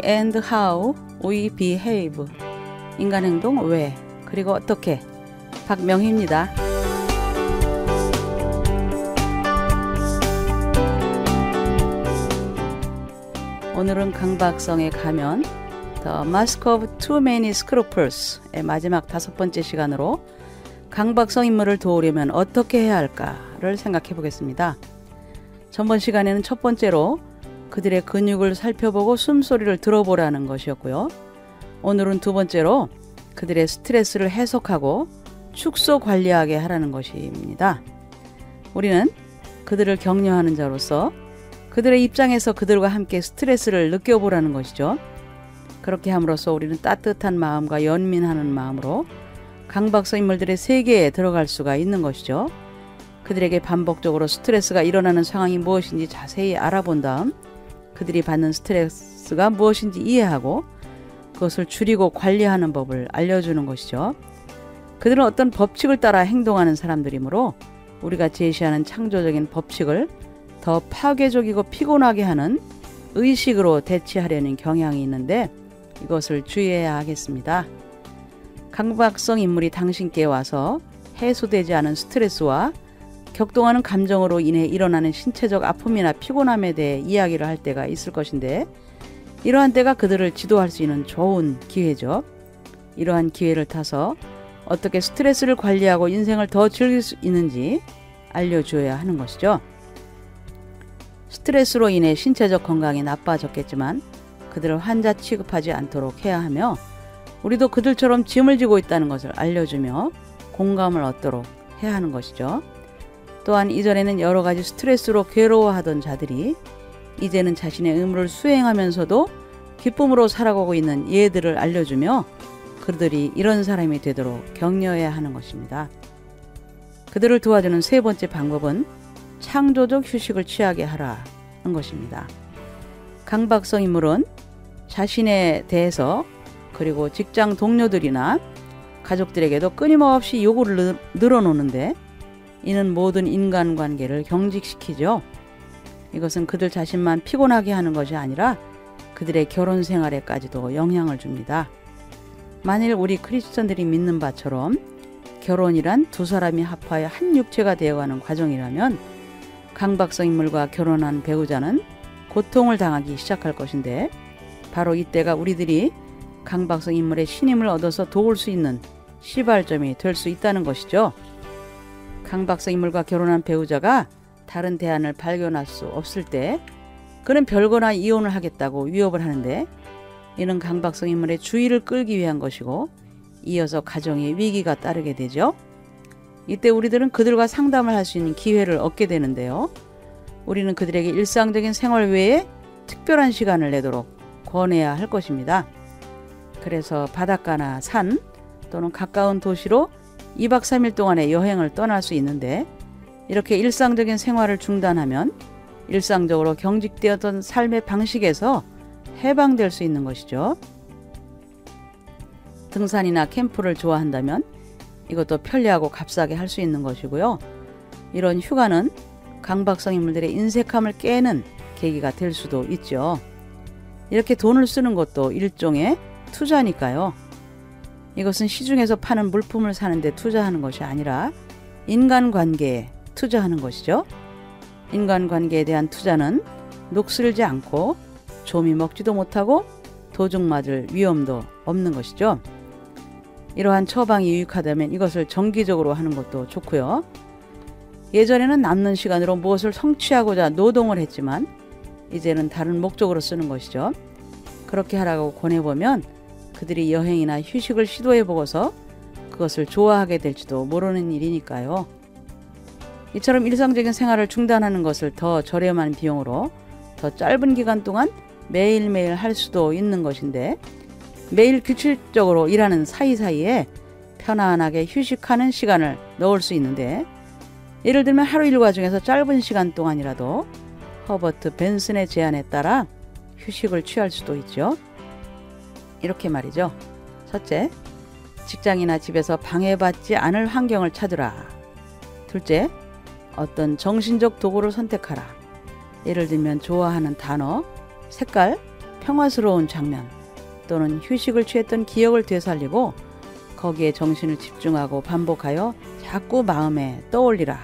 and how we behave. 인간 행동 왜, 그리고 어떻게. 박명희입니다. 오늘은 강박성에 가면 The Mask of Too Many Scrupules의 마지막 5번째 시간으로 강박성 인물을 도우려면 어떻게 해야 할까를 생각해 보겠습니다. 전번 시간에는 첫 번째로 그들의 근육을 살펴보고 숨소리를 들어보라는 것이었고요. 오늘은 두 번째로 그들의 스트레스를 해석하고 축소 관리하게 하라는 것입니다. 우리는 그들을 격려하는 자로서 그들의 입장에서 그들과 함께 스트레스를 느껴보라는 것이죠. 그렇게 함으로써 우리는 따뜻한 마음과 연민하는 마음으로 강박성 인물들의 세계에 들어갈 수가 있는 것이죠. 그들에게 반복적으로 스트레스가 일어나는 상황이 무엇인지 자세히 알아본 다음 그들이 받는 스트레스가 무엇인지 이해하고 그것을 줄이고 관리하는 법을 알려주는 것이죠. 그들은 어떤 법칙을 따라 행동하는 사람들이므로 우리가 제시하는 창조적인 법칙을 더 파괴적이고 피곤하게 하는 의식으로 대치하려는 경향이 있는데 이것을 주의해야 하겠습니다. 강박성 인물이 당신께 와서 해소되지 않은 스트레스와 격동하는 감정으로 인해 일어나는 신체적 아픔이나 피곤함에 대해 이야기를 할 때가 있을 것인데 이러한 때가 그들을 지도할 수 있는 좋은 기회죠. 이러한 기회를 타서 어떻게 스트레스를 관리하고 인생을 더 즐길 수 있는지 알려줘야 하는 것이죠. 스트레스로 인해 신체적 건강이 나빠졌겠지만 그들을 환자 취급하지 않도록 해야 하며 우리도 그들처럼 짐을 지고 있다는 것을 알려주며 공감을 얻도록 해야 하는 것이죠. 또한 이전에는 여러 가지 스트레스로 괴로워하던 자들이 이제는 자신의 의무를 수행하면서도 기쁨으로 살아가고 있는 예들을 알려주며 그들이 이런 사람이 되도록 격려해야 하는 것입니다. 그들을 도와주는 세 번째 방법은 창조적 휴식을 취하게 하라는 것입니다. 강박성 인물은 자신에 대해서 그리고 직장 동료들이나 가족들에게도 끊임없이 요구를 늘어놓는데 이는 모든 인간관계를 경직시키죠. 이것은 그들 자신만 피곤하게 하는 것이 아니라 그들의 결혼 생활에까지도 영향을 줍니다. 만일 우리 크리스천들이 믿는 바처럼 결혼이란 두 사람이 합하여 한 육체가 되어가는 과정이라면 강박성 인물과 결혼한 배우자는 고통을 당하기 시작할 것인데 바로 이때가 우리들이 강박성 인물의 신임을 얻어서 도울 수 있는 시발점이 될 수 있다는 것이죠. 강박성 인물과 결혼한 배우자가 다른 대안을 발견할 수 없을 때 그는 별거나 이혼을 하겠다고 위협을 하는데 이는 강박성 인물의 주의를 끌기 위한 것이고 이어서 가정의 위기가 따르게 되죠. 이때 우리들은 그들과 상담을 할 수 있는 기회를 얻게 되는데요. 우리는 그들에게 일상적인 생활 외에 특별한 시간을 내도록 권해야 할 것입니다. 그래서 바닷가나 산 또는 가까운 도시로 2박 3일 동안의 여행을 떠날 수 있는데 이렇게 일상적인 생활을 중단하면 일상적으로 경직되었던 삶의 방식에서 해방될 수 있는 것이죠. 등산이나 캠프를 좋아한다면 이것도 편리하고 값싸게 할 수 있는 것이고요. 이런 휴가는 강박성 인물들의 인색함을 깨는 계기가 될 수도 있죠. 이렇게 돈을 쓰는 것도 일종의 투자니까요. 이것은 시중에서 파는 물품을 사는데 투자하는 것이 아니라 인간관계에 투자하는 것이죠. 인간관계에 대한 투자는 녹슬지 않고 좀이 먹지도 못하고 도둑 맞을 위험도 없는 것이죠. 이러한 처방이 유익하다면 이것을 정기적으로 하는 것도 좋고요. 예전에는 남는 시간으로 무엇을 성취하고자 노동을 했지만 이제는 다른 목적으로 쓰는 것이죠. 그렇게 하라고 권해보면 그들이 여행이나 휴식을 시도해보고서 그것을 좋아하게 될지도 모르는 일이니까요. 이처럼 일상적인 생활을 중단하는 것을 더 저렴한 비용으로 더 짧은 기간 동안 매일매일 할 수도 있는 것인데 매일 규칙적으로 일하는 사이사이에 편안하게 휴식하는 시간을 넣을 수 있는데 예를 들면 하루 일과 중에서 짧은 시간 동안이라도 허버트 벤슨의 제안에 따라 휴식을 취할 수도 있죠. 이렇게 말이죠. 첫째, 직장이나 집에서 방해받지 않을 환경을 찾으라. 둘째, 어떤 정신적 도구를 선택하라. 예를 들면 좋아하는 단어, 색깔, 평화스러운 장면 또는 휴식을 취했던 기억을 되살리고 거기에 정신을 집중하고 반복하여 자꾸 마음에 떠올리라.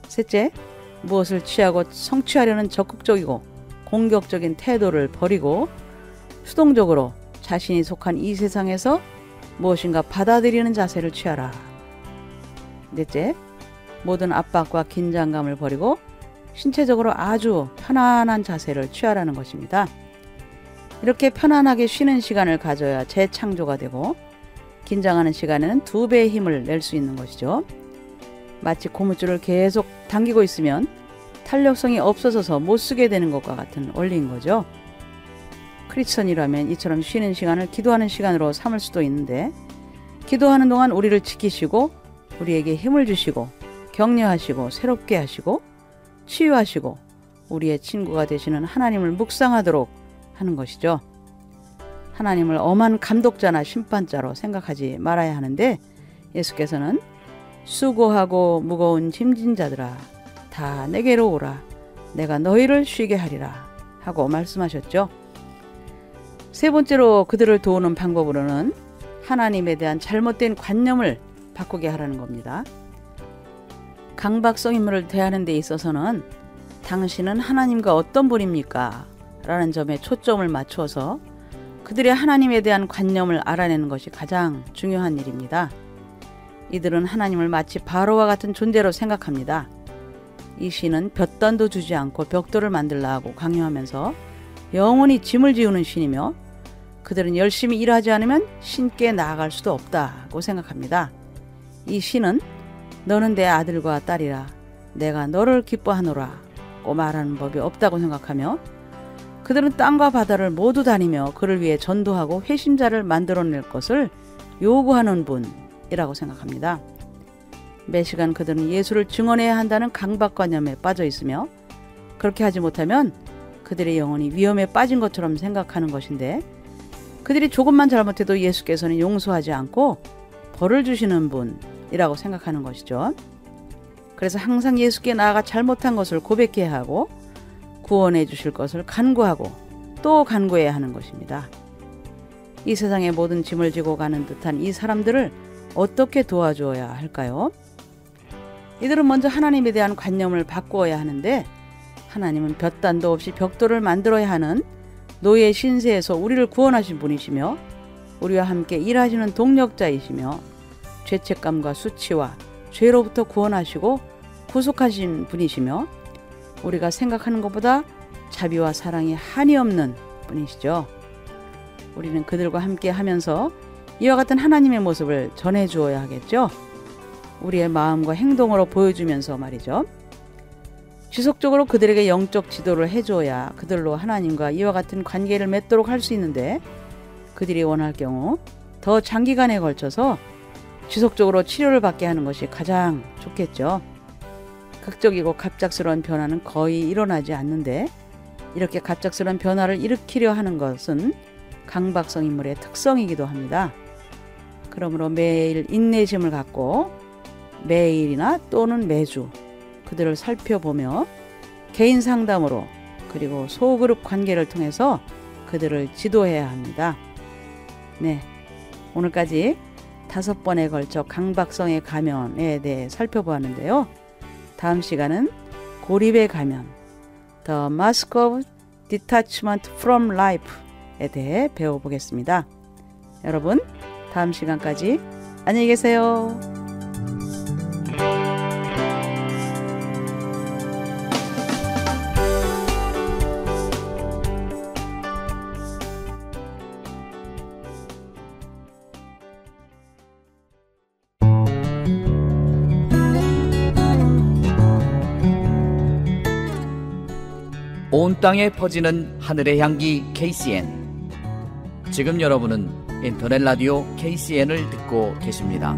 셋째, 무엇을 취하고 성취하려는 적극적이고 공격적인 태도를 버리고 수동적으로 자신이 속한 이 세상에서 무엇인가 받아들이는 자세를 취하라. 넷째, 모든 압박과 긴장감을 버리고 신체적으로 아주 편안한 자세를 취하라는 것입니다. 이렇게 편안하게 쉬는 시간을 가져야 재창조가 되고 긴장하는 시간에는 2배의 힘을 낼 수 있는 것이죠. 마치 고무줄을 계속 당기고 있으면 탄력성이 없어져서 못 쓰게 되는 것과 같은 원리인 거죠. 크리스천이라면 이처럼 쉬는 시간을 기도하는 시간으로 삼을 수도 있는데 기도하는 동안 우리를 지키시고 우리에게 힘을 주시고 격려하시고 새롭게 하시고 치유하시고 우리의 친구가 되시는 하나님을 묵상하도록 하는 것이죠. 하나님을 엄한 감독자나 심판자로 생각하지 말아야 하는데 예수께서는 수고하고 무거운 짐진 자들아 다 내게로 오라 내가 너희를 쉬게 하리라 하고 말씀하셨죠. 세 번째로 그들을 도우는 방법으로는 하나님에 대한 잘못된 관념을 바꾸게 하라는 겁니다. 강박성 인물을 대하는 데 있어서는 당신은 하나님과 어떤 분입니까? 라는 점에 초점을 맞추어서 그들의 하나님에 대한 관념을 알아내는 것이 가장 중요한 일입니다. 이들은 하나님을 마치 바로와 같은 존재로 생각합니다. 이 신은 볕단도 주지 않고 벽돌을 만들라 하고 강요하면서 영원히 짐을 지우는 신이며 그들은 열심히 일하지 않으면 신께 나아갈 수도 없다고 생각합니다. 이 신은 너는 내 아들과 딸이라 내가 너를 기뻐하노라 고 말하는 법이 없다고 생각하며 그들은 땅과 바다를 모두 다니며 그를 위해 전도하고 회심자를 만들어낼 것을 요구하는 분이라고 생각합니다. 매시간 그들은 예수를 증언해야 한다는 강박관념에 빠져 있으며 그렇게 하지 못하면 그들의 영혼이 위험에 빠진 것처럼 생각하는 것인데 그들이 조금만 잘못해도 예수께서는 용서하지 않고 벌을 주시는 분이라고 생각하는 것이죠. 그래서 항상 예수께 나아가 잘못한 것을 고백해야 하고 구원해 주실 것을 간구하고 또 간구해야 하는 것입니다. 이 세상의 모든 짐을 지고 가는 듯한 이 사람들을 어떻게 도와주어야 할까요? 이들은 먼저 하나님에 대한 관념을 바꾸어야 하는데 하나님은 볕단도 없이 벽돌을 만들어야 하는 노예 신세에서 우리를 구원하신 분이시며 우리와 함께 일하시는 동력자이시며 죄책감과 수치와 죄로부터 구원하시고 구속하신 분이시며 우리가 생각하는 것보다 자비와 사랑이 한이 없는 분이시죠. 우리는 그들과 함께 하면서 이와 같은 하나님의 모습을 전해주어야 하겠죠. 우리의 마음과 행동으로 보여주면서 말이죠. 지속적으로 그들에게 영적 지도를 해주어야 그들로 하나님과 이와 같은 관계를 맺도록 할 수 있는데 그들이 원할 경우 더 장기간에 걸쳐서 지속적으로 치료를 받게 하는 것이 가장 좋겠죠. 극적이고 갑작스러운 변화는 거의 일어나지 않는데 이렇게 갑작스러운 변화를 일으키려 하는 것은 강박성 인물의 특성이기도 합니다. 그러므로 매일 인내심을 갖고 매일이나 또는 매주 그들을 살펴보며 개인 상담으로 그리고 소그룹 관계를 통해서 그들을 지도해야 합니다. 네, 오늘까지 5번에 걸쳐 강박성의 가면에 대해 살펴보았는데요. 다음 시간은 고립의 가면, The Mask of Detachment from Life에 대해 배워보겠습니다. 여러분, 다음 시간까지 안녕히 계세요. 온 땅에 퍼지는 하늘의 향기 KCN. 지금 여러분은 인터넷 라디오 KCN을 듣고 계십니다.